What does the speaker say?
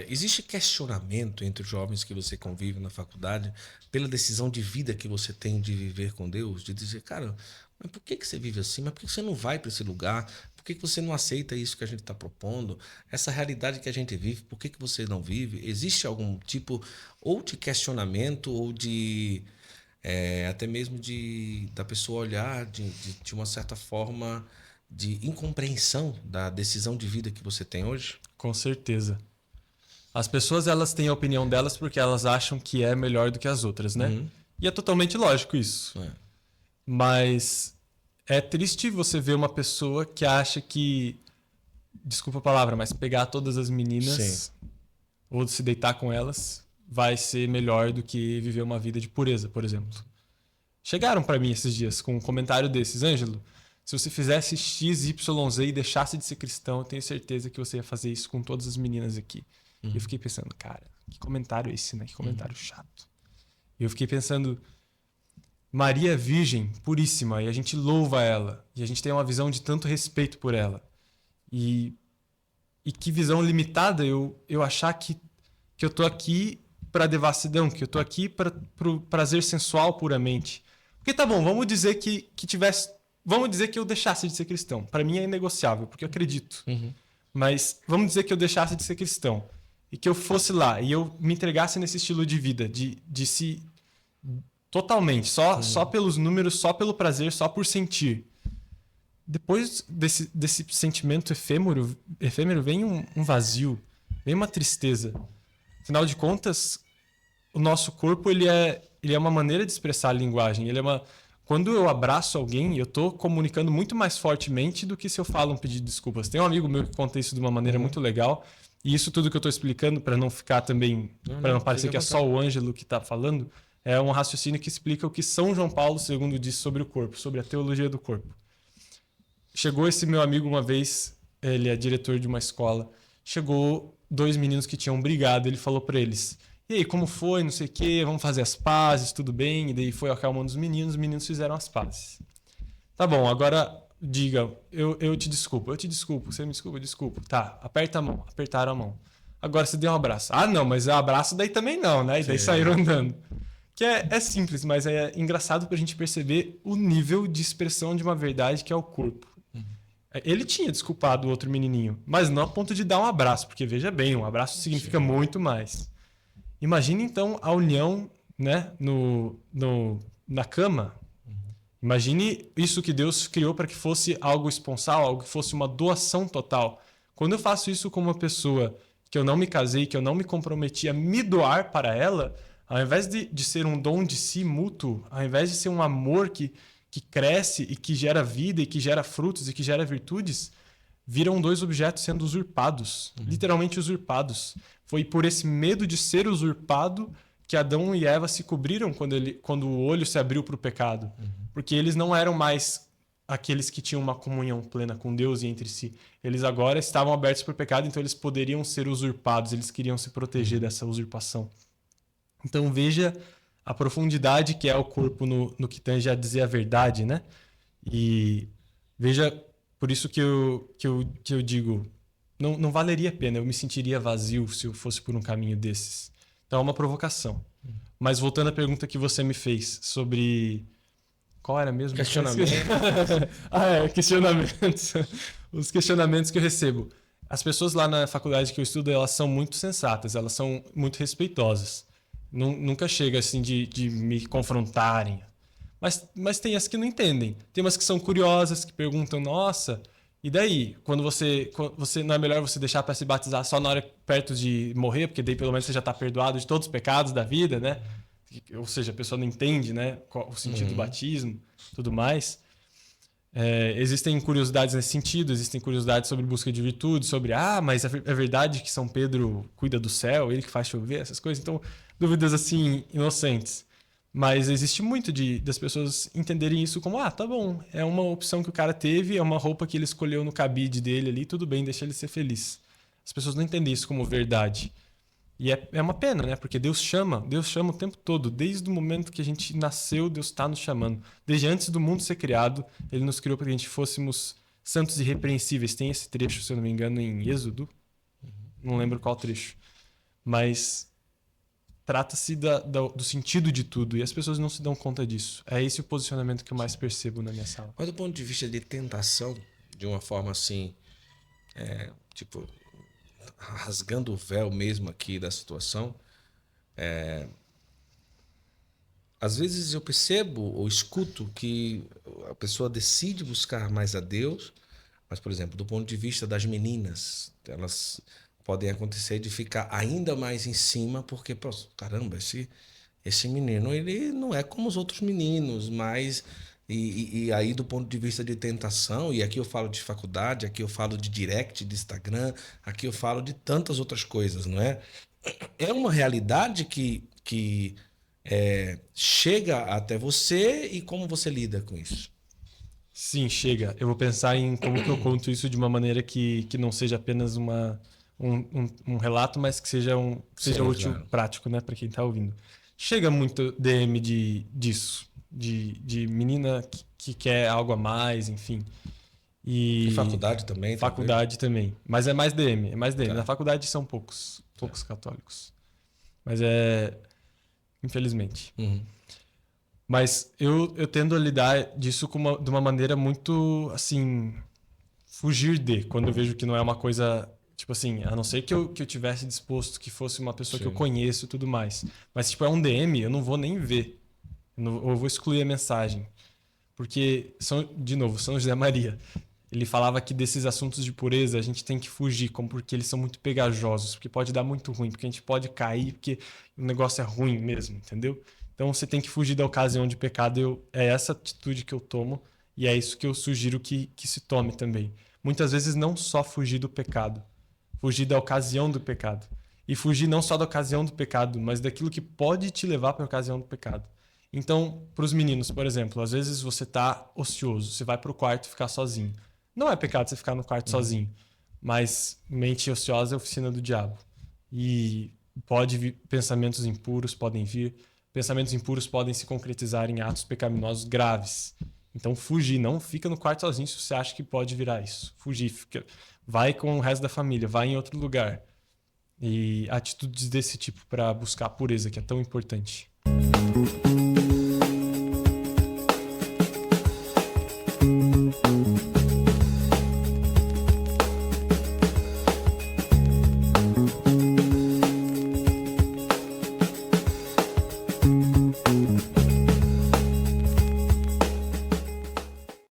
existe questionamento entre os jovens que você convive na faculdade pela decisão de vida que você tem de viver com Deus? De dizer, cara, mas por que que você vive assim? Mas por que que você não vai para esse lugar? Por que que você não aceita isso que a gente está propondo? Essa realidade que a gente vive, por que que você não vive? Existe algum tipo ou de questionamento ou de até mesmo da pessoa olhar de uma certa forma de incompreensão da decisão de vida que você tem hoje? Com certeza. As pessoas, elas têm a opinião delas porque elas acham que é melhor do que as outras, né? Uhum. E é totalmente lógico isso. É. Mas é triste você ver uma pessoa que acha que, desculpa a palavra, mas pegar todas as meninas ou se deitar com elas vai ser melhor do que viver uma vida de pureza, por exemplo. Chegaram para mim esses dias com um comentário desses: Ângelo, se você fizesse X, Y, Z e deixasse de ser cristão, eu tenho certeza que você ia fazer isso com todas as meninas aqui. E eu fiquei pensando, cara, que comentário é esse, né? Que comentário chato. E eu fiquei pensando, Maria é virgem, puríssima, e a gente louva ela. E a gente tem uma visão de tanto respeito por ela. E que visão limitada eu achar que eu tô aqui para devassidão, que eu tô aqui para pro prazer sensual puramente. Porque tá bom, vamos dizer que tivesse... Vamos dizer que eu deixasse de ser cristão. Para mim é inegociável, porque eu acredito. Uhum. Mas vamos dizer que eu deixasse de ser cristão. E que eu fosse lá e eu me entregasse nesse estilo de vida, de se... Totalmente, só pelos números, só pelo prazer, só por sentir. Depois desse sentimento efêmero vem um vazio, vem uma tristeza. Afinal de contas, o nosso corpo ele é uma maneira de expressar a linguagem. Quando eu abraço alguém, eu estou comunicando muito mais fortemente do que se eu falo um pedido de desculpas. Tem um amigo meu que conta isso de uma maneira muito legal. E isso tudo que eu estou explicando, para não ficar também, para não parecer que é só o Ângelo que está falando, é um raciocínio que explica o que São João Paulo II diz sobre o corpo, sobre a teologia do corpo. Chegou esse meu amigo uma vez, ele é diretor de uma escola, chegou 2 meninos que tinham brigado, ele falou para eles: e aí, como foi, não sei o quê, vamos fazer as pazes, tudo bem? E daí foi acalmando os meninos fizeram as pazes. Tá bom, agora diga, eu te desculpo, você me desculpa, eu desculpo. Tá, aperta a mão, apertaram a mão. Agora você deu um abraço. Ah, não, mas abraço daí também não, né? E daí saíram andando. Que é simples, mas é engraçado pra gente perceber o nível de expressão de uma verdade que é o corpo. Ele tinha desculpado o outro menininho, mas não a ponto de dar um abraço, porque veja bem, um abraço significa muito mais. Imagine então a união, né, na cama. Imagine isso que Deus criou para que fosse algo esponsal, algo que fosse uma doação total. Quando eu faço isso com uma pessoa que eu não me casei, que eu não me comprometi a me doar para ela, ao invés de ser um dom de si mútuo, ao invés de ser um amor que cresce e que gera vida e que gera frutos e que gera virtudes, viram 2 objetos sendo usurpados, literalmente usurpados. Foi por esse medo de ser usurpado que Adão e Eva se cobriram quando o olho se abriu para o pecado. Porque eles não eram mais aqueles que tinham uma comunhão plena com Deus e entre si. Eles agora estavam abertos para o pecado, então eles poderiam ser usurpados, eles queriam se proteger dessa usurpação. Então veja a profundidade que é o corpo no que tange a dizer a verdade, né? E veja, por isso que eu digo, não valeria a pena, eu me sentiria vazio se eu fosse por um caminho desses. Então é uma provocação. Mas voltando à pergunta que você me fez sobre... Qual era mesmo? Questionamento. Questionamentos. Os questionamentos que eu recebo. As pessoas lá na faculdade que eu estudo, elas são muito sensatas, elas são muito respeitosas. Nunca chega assim de me confrontarem. Mas tem as que não entendem. Tem umas que são curiosas, que perguntam, nossa, e daí? Quando você não é melhor você deixar para se batizar só na hora perto de morrer, porque daí pelo menos você já está perdoado de todos os pecados da vida, né? Ou seja, a pessoa não entende, né, qual o sentido do batismo, tudo mais. Existem curiosidades nesse sentido, existem curiosidades sobre busca de virtude, sobre, mas é verdade que São Pedro cuida do céu, ele que faz chover, essas coisas. Então, dúvidas assim, inocentes. Mas existe muito das pessoas entenderem isso como, tá bom, é uma opção que o cara teve, é uma roupa que ele escolheu no cabide dele ali, tudo bem, deixa ele ser feliz. As pessoas não entendem isso como verdade. E é uma pena, né? Porque Deus chama o tempo todo. Desde o momento que a gente nasceu, Deus está nos chamando. Desde antes do mundo ser criado, Ele nos criou para que a gente fôssemos santos e irrepreensíveis. Tem esse trecho, se eu não me engano, em Êxodo. não lembro qual trecho. Mas trata-se do sentido de tudo e as pessoas não se dão conta disso. É esse o posicionamento que eu mais percebo na minha sala. Mas do ponto de vista de tentação, de uma forma assim, tipo, rasgando o véu mesmo aqui da situação, às vezes eu percebo ou escuto que a pessoa decide buscar mais a Deus, mas, por exemplo, do ponto de vista das meninas, elas podem acontecer de ficar ainda mais em cima, porque, pô, caramba, esse menino, ele não é como os outros meninos, mas... E aí, do ponto de vista de tentação, e aqui eu falo de faculdade, aqui eu falo de direct, de Instagram, aqui eu falo de tantas outras coisas, não é? É uma realidade que chega até você e como você lida com isso. Sim, chega. Eu vou pensar em como que eu conto isso de uma maneira que não seja apenas um relato, mas que seja, seja Sim, útil, claro. prático, né, para quem está ouvindo. Chega muito DM disso, de menina que quer algo a mais, enfim. E E faculdade também, talvez. faculdade também. Mas é mais DM, é mais DM. Na Tá. faculdade são poucos Tá. católicos. Mas infelizmente. Uhum. Mas eu tendo a lidar disso de uma maneira muito, assim, fugir quando eu vejo que não é uma coisa, tipo assim, a não ser que eu tivesse disposto que fosse uma pessoa que eu Sim. conheço e tudo mais. Mas, tipo, é um DM, eu não vou nem ver. Eu vou excluir a mensagem. Porque, de novo, São José Maria, ele falava que desses assuntos de pureza a gente tem que fugir, como porque eles são muito pegajosos, porque pode dar muito ruim, porque a gente pode cair, porque o negócio é ruim mesmo, entendeu? Então você tem que fugir da ocasião de pecado. É essa atitude que eu tomo e é isso que eu sugiro que se tome também. Muitas vezes não só fugir do pecado, fugir da ocasião do pecado. E fugir não só da ocasião do pecado, mas daquilo que pode te levar para a ocasião do pecado. Então, para os meninos, por exemplo, às vezes você está ocioso, você vai para o quarto ficar sozinho. Não é pecado você ficar no quarto sozinho, mas mente ociosa é a oficina do diabo. E pode vir, pensamentos impuros podem vir, pensamentos impuros podem se concretizar em atos pecaminosos graves. Então, fugir, não fica no quarto sozinho se você acha que pode virar isso. Fugir, vai com o resto da família, vai em outro lugar. E atitudes desse tipo para buscar a pureza, que é tão importante.